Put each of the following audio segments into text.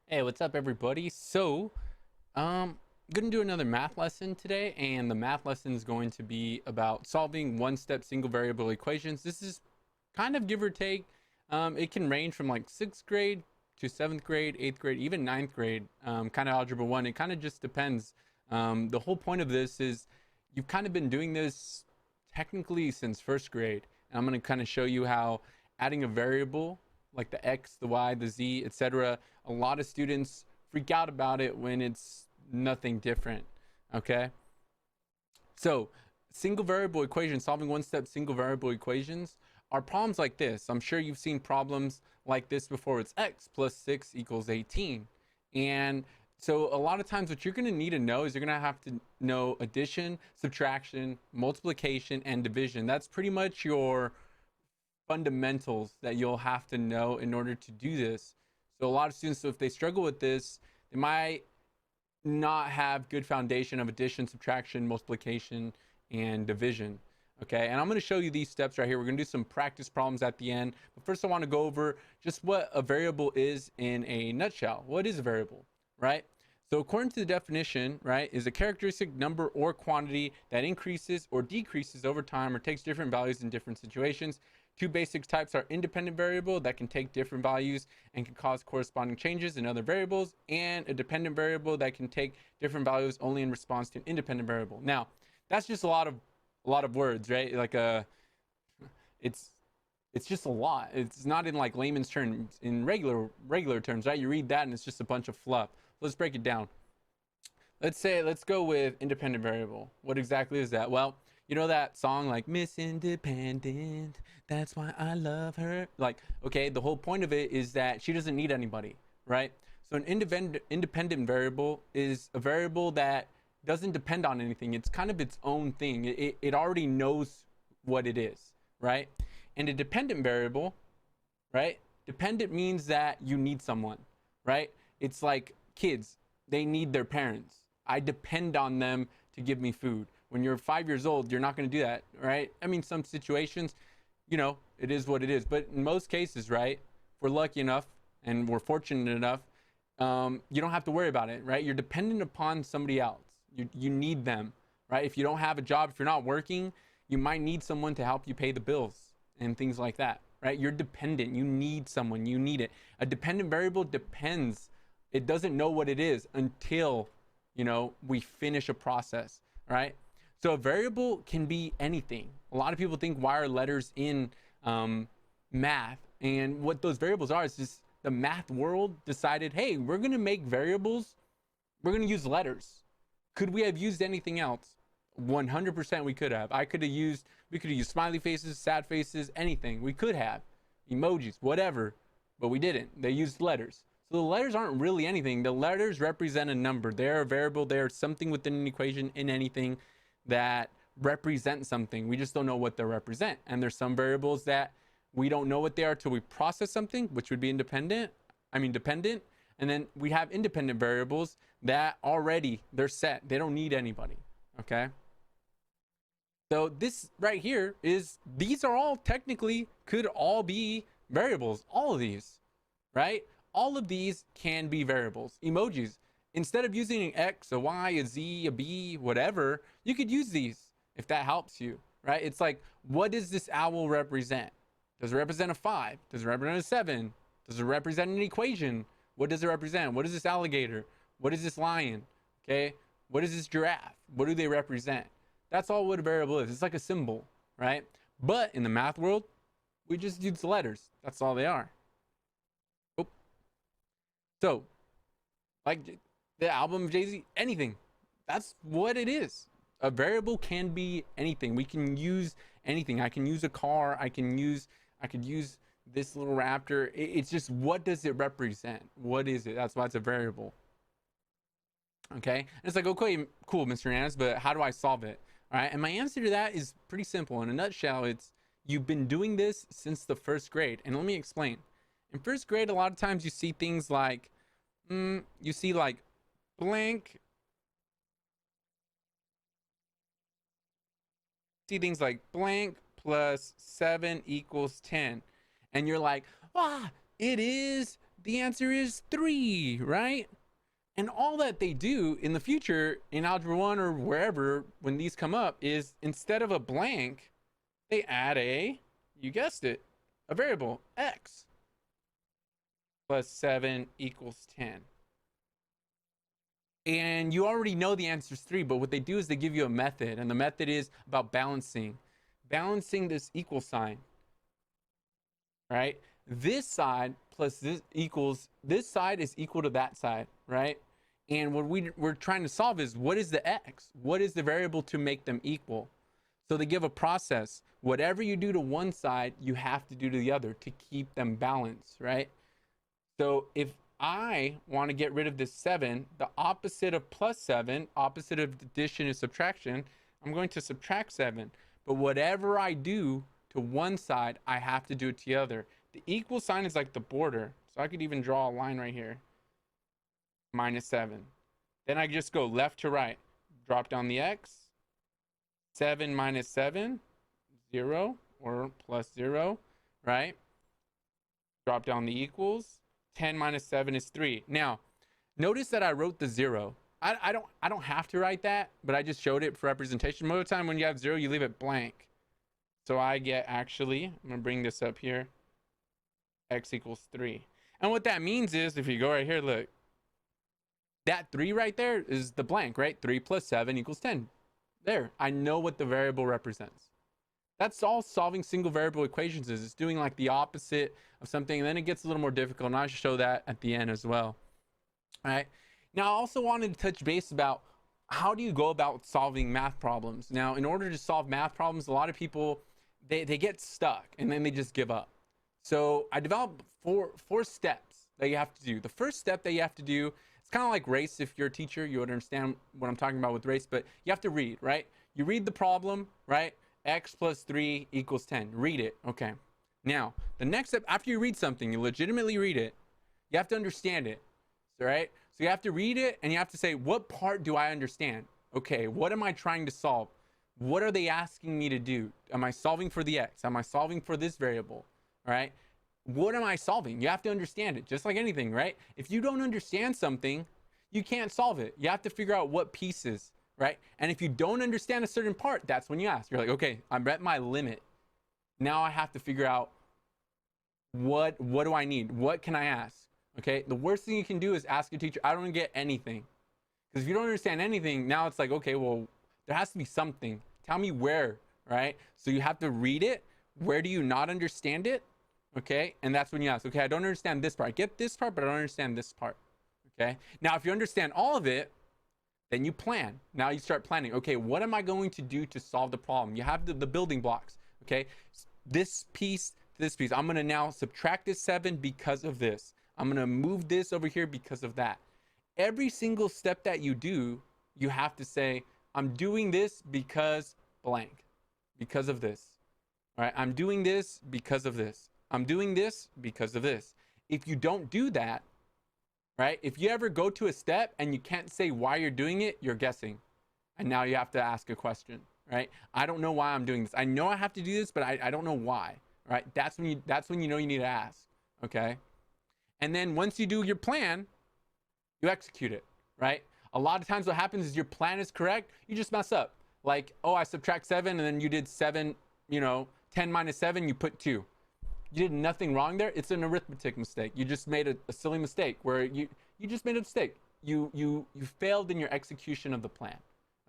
Hey, what's up, everybody? I'm gonna do another math lesson today, and the math lesson is going to be about solving one-step single variable equations. This is kind of give or take. It can range from like sixth grade to seventh grade, eighth grade, even ninth grade. Kind of algebra one. It kind of just depends. The whole point of this is you've kind of been doing this technically since first grade, and I'm gonna kind of show you how adding a variable like the x, the y, the z, etc. A lot of students freak out about it when it's nothing different. Okay, so single variable equations, solving one step single variable equations are problems like this. I'm sure you've seen problems like this before. It's x plus 6 equals 18. And so a lot of times what you're going to need to know is you're going to have to know addition, subtraction, multiplication, and division. That's pretty much your fundamentals that you'll have to know in order to do this. So a lot of students, so if they struggle with this, they might not have good foundation of addition, subtraction, multiplication, and division. Okay, and I'm going to show you these steps right here. We're going to do some practice problems at the end. But first, I want to go over just what a variable is in a nutshell. What is a variable, right? So according to the definition, right, is a characteristic number or quantity that increases or decreases over time or takes different values in different situations. Two basic types are independent variable that can take different values and can cause corresponding changes in other variables, and a dependent variable that can take different values only in response to an independent variable. Now, that's just a lot of words, right? Like it's it's just a lot. It's not in like layman's terms, in regular terms, right? You read that and it's just a bunch of fluff. Let's break it down. Let's go with independent variable. What exactly is that? Well, you know that song like Miss Independent, that's why I love her. Like, okay, the whole point of it is that she doesn't need anybody, right? So an independent variable is a variable that doesn't depend on anything. It's kind of its own thing. It already knows what it is, right? And a dependent variable, right? Dependent means that you need someone, right? It's like kids, they need their parents. I depend on them to give me food. When you're 5 years old, you're not going to do that, right? I mean, some situations, it is what it is. But in most cases, right, if we're lucky enough and we're fortunate enough, you don't have to worry about it, right? You're dependent upon somebody else. You need them, right? If you don't have a job, if you're not working, you might need someone to help you pay the bills and things like that, right? You're dependent. You need someone. You need it. A dependent variable depends. It doesn't know what it is until, we finish a process, right? So a variable can be anything. A lot of people think why are letters in math, and what those variables are is just the math world decided, hey, we're going to make variables. We're going to use letters. Could we have used anything else? 100% we could have. We could have used smiley faces, sad faces, anything. We could have emojis, whatever, but we didn't. They used letters. So the letters aren't really anything. The letters represent a number. They're a variable. They're something within an equation in anything that represent something. We just don't know what they represent. And there's some variables that we don't know what they are till we process something, which would be dependent. And then we have independent variables that already they're set. They don't need anybody. Okay. So this right here these are all technically could all be variables. All of these, right? All of these can be variables. Emojis. Instead of using an X, a Y, a Z, a B, whatever, you could use these if that helps you, right? It's like, what does this owl represent? Does it represent a 5? Does it represent a 7? Does it represent an equation? What does it represent? What is this alligator? What is this lion? Okay. What is this giraffe? What do they represent? That's all what a variable is. It's like a symbol, right? But in the math world, we just use the letters. That's all they are. Oh. So, like the album of Jay-Z, anything. That's what it is. A variable can be anything. We can use anything. I can use a car. I could use this little raptor. It's just, what does it represent? What is it? That's why it's a variable. Okay. And it's like, okay, cool, Mr. Hernandez, but how do I solve it? All right. And my answer to that is pretty simple. In a nutshell, it's you've been doing this since the first grade. And let me explain. In first grade, a lot of times you see things like, you see like blank. See things like blank plus 7 equals 10. And you're like, it is The answer is 3, right? And all that they do in the future in Algebra 1 or wherever when these come up is instead of a blank, they add a, you guessed it, a variable, x plus 7 equals 10. And you already know the answer is 3, but what they do is they give you a method, and the method is about balancing this equal sign, right? This side plus this equals, this side is equal to that side, right? And what we're trying to solve is, what is the x? What is the variable to make them equal? So they give a process. Whatever you do to one side, you have to do to the other to keep them balanced, right? So if I want to get rid of this 7, the opposite of plus 7, opposite of addition is subtraction, I'm going to subtract 7. But whatever I do to one side, I have to do it to the other. The equal sign is like the border. So I could even draw a line right here. Minus 7. Then I just go left to right. Drop down the x. 7 minus 7, 0 or plus 0, right? Drop down the equals. 10 minus 7 is 3. Now, notice that I wrote the 0. I don't have to write that, but I just showed it for representation. Most of the time when you have 0, you leave it blank. So I get, actually, I'm going to bring this up here, x equals 3. And what that means is, if you go right here, look, that 3 right there is the blank, right? 3 plus 7 equals 10. There, I know what the variable represents. That's all solving single variable equations is. It's doing like the opposite of something, and then it gets a little more difficult, and I'll show that at the end as well. All right. Now, I also wanted to touch base about how do you go about solving math problems. Now, in order to solve math problems, a lot of people, they get stuck, and then they just give up. So I developed four steps that you have to do. The first step that you have to do, it's kind of like race. If you're a teacher, you would understand what I'm talking about with race, but you have to read, right? You read the problem, right? X plus 3 equals 10. Read it. Okay. Now, the next step, after you read something, you legitimately read it, you have to understand it. Right? So you have to read it and you have to say, what part do I understand? Okay, what am I trying to solve? What are they asking me to do? Am I solving for the x? Am I solving for this variable? All right? What am I solving? You have to understand it, just like anything, right? If you don't understand something, you can't solve it. You have to figure out what pieces, right? And if you don't understand a certain part, that's when you ask. You're like, okay, I'm at my limit. Now I have to figure out what do I need? What can I ask? Okay, the worst thing you can do is ask your teacher, I don't get anything. Because if you don't understand anything, now it's like, okay, well, there has to be something. Tell me where, right? So you have to read it. Where do you not understand it? Okay, and that's when you ask, okay, I don't understand this part. I get this part, but I don't understand this part. Okay, now if you understand all of it, then you plan. Now you start planning. Okay, what am I going to do to solve the problem? You have the building blocks. Okay, this piece, this piece. I'm going to now subtract this 7 because of this. I'm going to move this over here because of that. Every single step that you do, you have to say, I'm doing this because blank, because of this. All right, I'm doing this because of this. I'm doing this because of this. If you don't do that, right, if you ever go to a step and you can't say why you're doing it, you're guessing. And now you have to ask a question, right? I don't know why I'm doing this. I know I have to do this, but I don't know why, right? That's when you know you need to ask, okay? And then once you do your plan, you execute it, right? A lot of times what happens is your plan is correct, you just mess up. Like, oh, I subtract 7 and then you did 7, 10 minus 7, you put 2. You did nothing wrong there. It's an arithmetic mistake. You just made a silly mistake where you just made a mistake. You failed in your execution of the plan,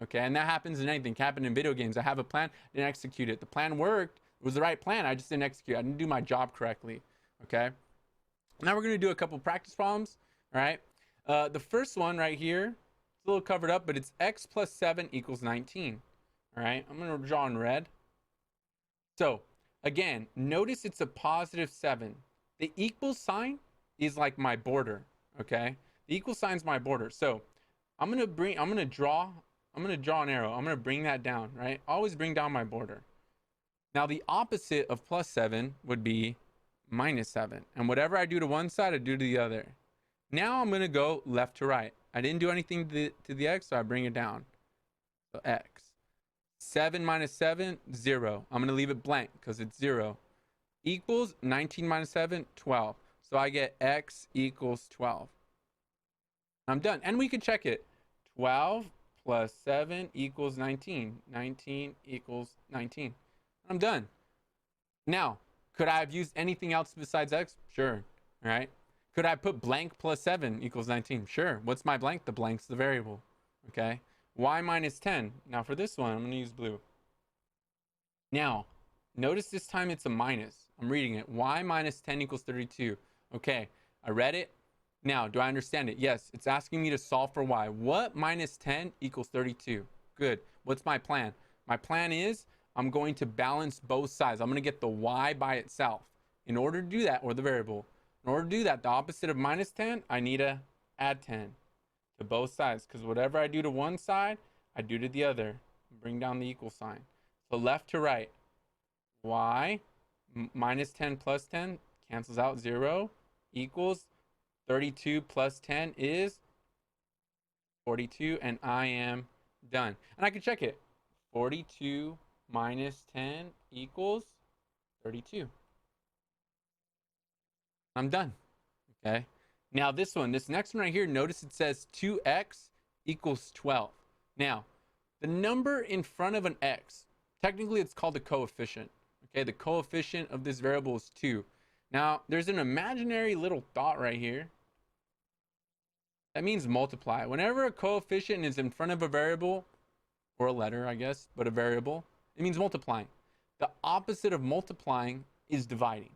okay? And that happens in anything. It can happen in video games. I have a plan, didn't execute it. The plan worked. It was the right plan. I just didn't execute. I didn't do my job correctly, okay? Now we're going to do a couple practice problems, all right? The first one right here, it's a little covered up, but it's x plus 7 equals 19, all right? I'm going to draw in red. So, again, notice it's a positive 7. The equal sign is like my border, okay? The equal sign is my border. So, I'm going to draw an arrow. I'm going to bring that down, right? Always bring down my border. Now, the opposite of plus 7 would be minus 7. And whatever I do to one side, I do to the other. Now I'm going to go left to right. I didn't do anything to the x, so I bring it down. So x. 7 minus 7, 0. I'm going to leave it blank because it's 0. Equals 19 minus 7, 12. So I get x equals 12. I'm done. And we can check it. 12 plus 7 equals 19. 19 equals 19. I'm done. Now, could I have used anything else besides x? Sure. All right. Could I put blank plus 7 equals 19? Sure. What's my blank? The blank's the variable. Okay. Y minus 10. Now for this one, I'm going to use blue. Now, notice this time it's a minus. I'm reading it. Y minus 10 equals 32. Okay. I read it. Now, do I understand it? Yes. It's asking me to solve for y. What minus 10 equals 32? Good. What's my plan? My plan is I'm going to balance both sides. I'm going to get the y by itself. In order to do that, or the variable, in order to do that, the opposite of minus 10, I need to add 10 to both sides. Because whatever I do to one side, I do to the other. Bring down the equal sign. So left to right, y minus 10 plus 10 cancels out 0 equals 32 plus 10 is 42, and I am done. And I can check it. 42 minus 10 equals 32. I'm done. Okay. Now this next one right here, notice it says 2x equals 12. Now, the number in front of an x, technically it's called a coefficient. Okay, the coefficient of this variable is 2. Now, there's an imaginary little dot right here. That means multiply. Whenever a coefficient is in front of a variable, or a letter, I guess, but a variable, it means multiplying. The opposite of multiplying is dividing.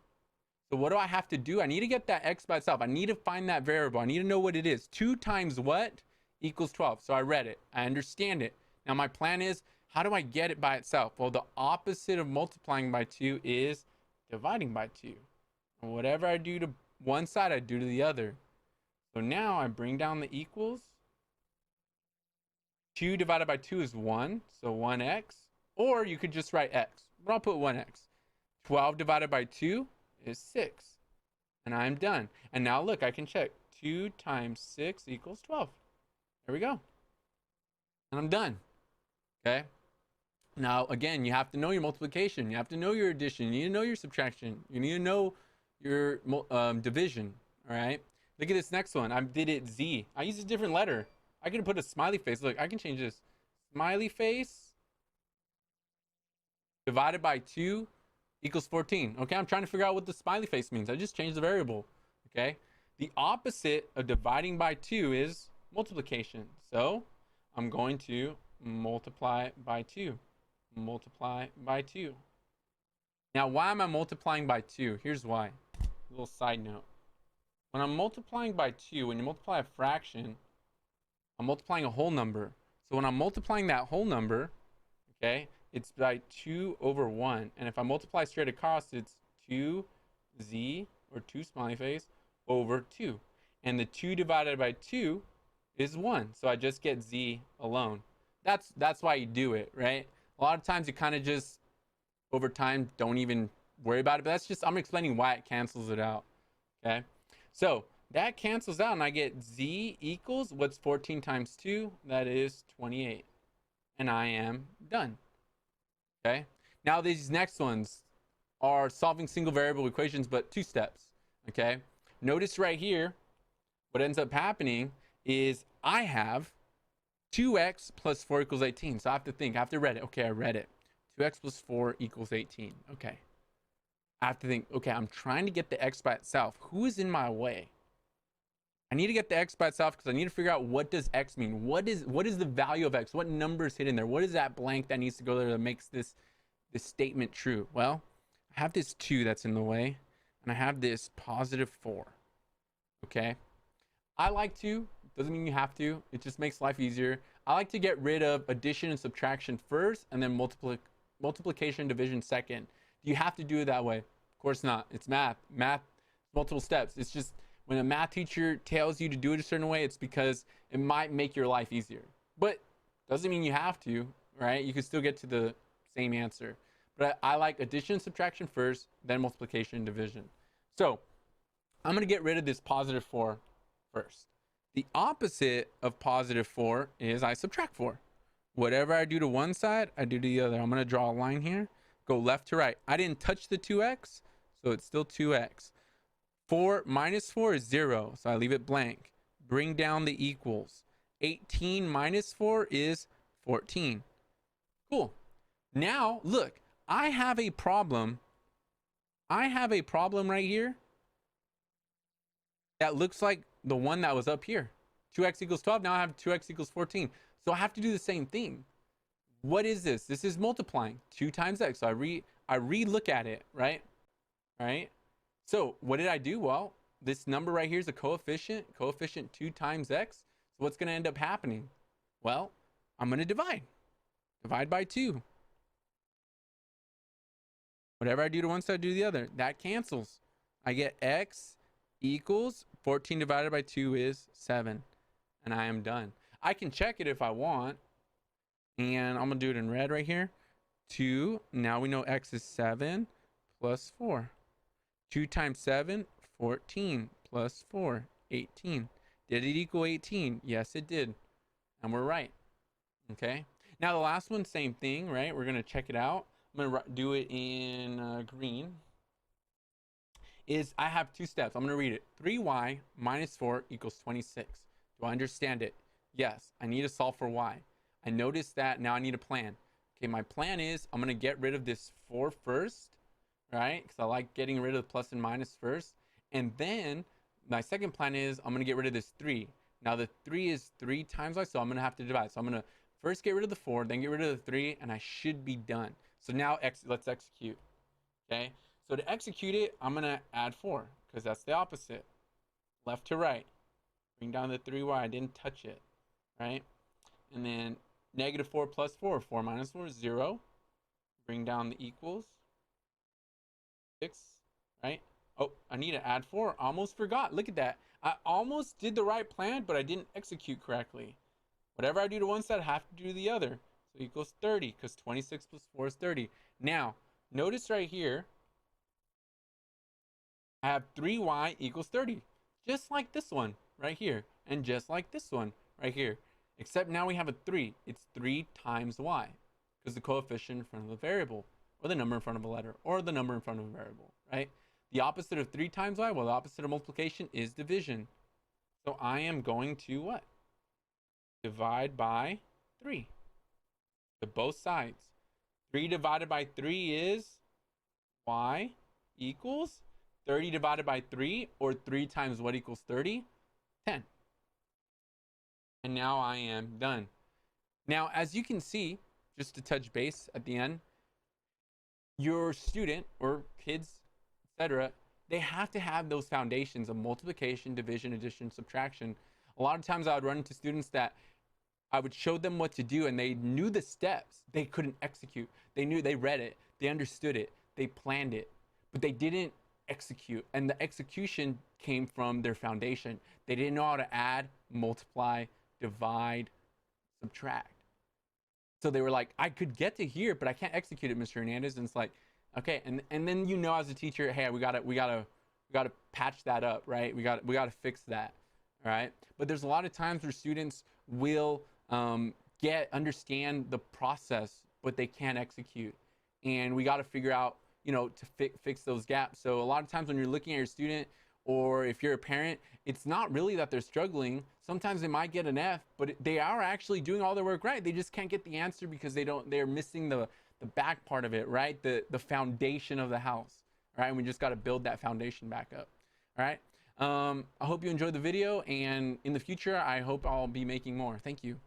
So what do I have to do? I need to get that x by itself. I need to find that variable. I need to know what it is. 2 times what equals 12. So I read it. I understand it. Now my plan is, how do I get it by itself? Well, the opposite of multiplying by 2 is dividing by 2. And whatever I do to one side, I do to the other. So now I bring down the equals. 2 divided by 2 is 1, so 1x. Or you could just write x, but I'll put 1x. 12 divided by 2 is 6. And I'm done. And now look, I can check. 2 times 6 equals 12. There we go. And I'm done. Okay? Now, again, you have to know your multiplication. You have to know your addition. You need to know your subtraction. You need to know your division. All right? Look at this next one. I did it Z. I used a different letter. I could have put a smiley face. Look, I can change this. Smiley face divided by 2 equals 14. Okay, I'm trying to figure out what the smiley face means. I just changed the variable. Okay, the opposite of dividing by 2 is multiplication. So I'm going to multiply by 2. Multiply by 2. Now, why am I multiplying by 2? Here's why. A little side note. When I'm multiplying by 2, when you multiply a fraction, I'm multiplying a whole number. So when I'm multiplying that whole number, okay, it's by 2 over 1. And if I multiply straight across, it's 2z, or 2 smiley face, over 2. And the 2 divided by 2 is 1. So I just get z alone. That's why you do it, right? A lot of times you kind of just, over time, don't even worry about it. But that's just, I'm explaining why it cancels it out, okay? So that cancels out, and I get z equals, what's 14 times 2? That is 28. And I am done. Okay. Now these next ones are solving single variable equations, but 2 steps. Okay. Notice right here, what ends up happening is I have 2x plus 4 equals 18. So I have to think, I have to read it. Okay, I read it. 2x plus 4 equals 18. Okay. I have to think, okay, I'm trying to get the x by itself. Who is in my way? I need to get the x by itself because I need to figure out, what does x mean? What is the value of x? What number is hidden there? What is that blank that needs to go there that makes this statement true? Well, I have this 2 that's in the way, and I have this positive 4. Okay. I like to, doesn't mean you have to. It just makes life easier. I like to get rid of addition and subtraction first, and then multiplication and division second. Do you have to do it that way? Of course not. It's math. Math, multiple steps. It's just, when a math teacher tells you to do it a certain way, it's because it might make your life easier. But doesn't mean you have to, right? You can still get to the same answer. But I like addition and subtraction first, then multiplication and division. So I'm going to get rid of this positive 4 first. The opposite of positive 4 is I subtract 4. Whatever I do to one side, I do to the other. I'm going to draw a line here, go left to right. I didn't touch the 2x, so it's still 2x. 4 minus 4 is 0, so I leave it blank. Bring down the equals. 18 minus 4 is 14. Cool. Now, look, I have a problem. I have a problem right here that looks like the one that was up here. 2x equals 12. Now I have 2x equals 14. So I have to do the same thing. What is this? This is multiplying 2 times x. So I re-look at it, right? All right. So what did I do? Well, this number right here is a coefficient 2 times x. So what's going to end up happening? Well, I'm going to divide by 2. Whatever I do to one side, I do the other. That cancels. I get x equals 14 divided by 2 is 7. And I am done. I can check it if I want. And I'm going to do it in red right here. 2. Now we know x is 7 plus 4. 2 times 7, 14 plus 4, 18. Did it equal 18? Yes, it did. And we're right. Okay. Now the last one, same thing, right? We're going to check it out. I'm going to do it in green. I have 2 steps. I'm going to read it. 3y minus 4 equals 26. Do I understand it? Yes. I need to solve for y. I noticed that. Now I need a plan. Okay, my plan is I'm going to get rid of this 4 first, right? Because I like getting rid of the plus and minus first. And then my second plan is I'm going to get rid of this 3. Now the 3 is 3 times y, so I'm going to have to divide. So I'm going to first get rid of the 4, then get rid of the 3, and I should be done. So now let's execute. Okay, so to execute it, I'm going to add 4 because that's the opposite. Left to right. Bring down the 3y. I didn't touch it, right? And then negative 4 plus 4. 4 minus 4 is 0. Bring down the equals. 6, right? Oh, I need to add 4. Almost forgot. Look at that. I almost did the right plan, but I didn't execute correctly. Whatever I do to one side, I have to do the other. So equals 30 because 26 plus 4 is 30. Now, notice right here, I have 3y equals 30. Just like this one right here. And just like this one right here. Except now we have a 3. It's 3 times y. Because the coefficient in front of the variable. Or the number in front of a letter. Or the number in front of a variable. Right? The opposite of 3 times y, well, the opposite of multiplication is division. So I am going to what? Divide by 3. To both sides. 3 divided by 3 is y equals 30 divided by 3, or 3 times what equals 30? 10. And now I am done. Now, as you can see, just to touch base at the end, your student or kids, etc., they have to have those foundations of multiplication, division, addition, subtraction. A lot of times I would run into students that I would show them what to do and they knew the steps. They couldn't execute. They read it, they understood it, they planned it, but they didn't execute. And the execution came from their foundation. They didn't know how to add, multiply, divide, subtract. So they were like, I could get to here, but I can't execute it, Mr. Hernandez. And it's like, okay, and then you know as a teacher, hey, we gotta patch that up, right? We gotta fix that, all right? But there's a lot of times where students will understand the process, but they can't execute, and we got to figure out, to fix those gaps. So a lot of times when you're looking at your student, or if you're a parent, it's not really that they're struggling. Sometimes they might get an F, but they are actually doing all their work right. They just can't get the answer because they're missing the back part of it, right? The foundation of the house, right? And we just got to build that foundation back up. All right. I hope you enjoyed the video, and in the future, I hope I'll be making more. Thank you.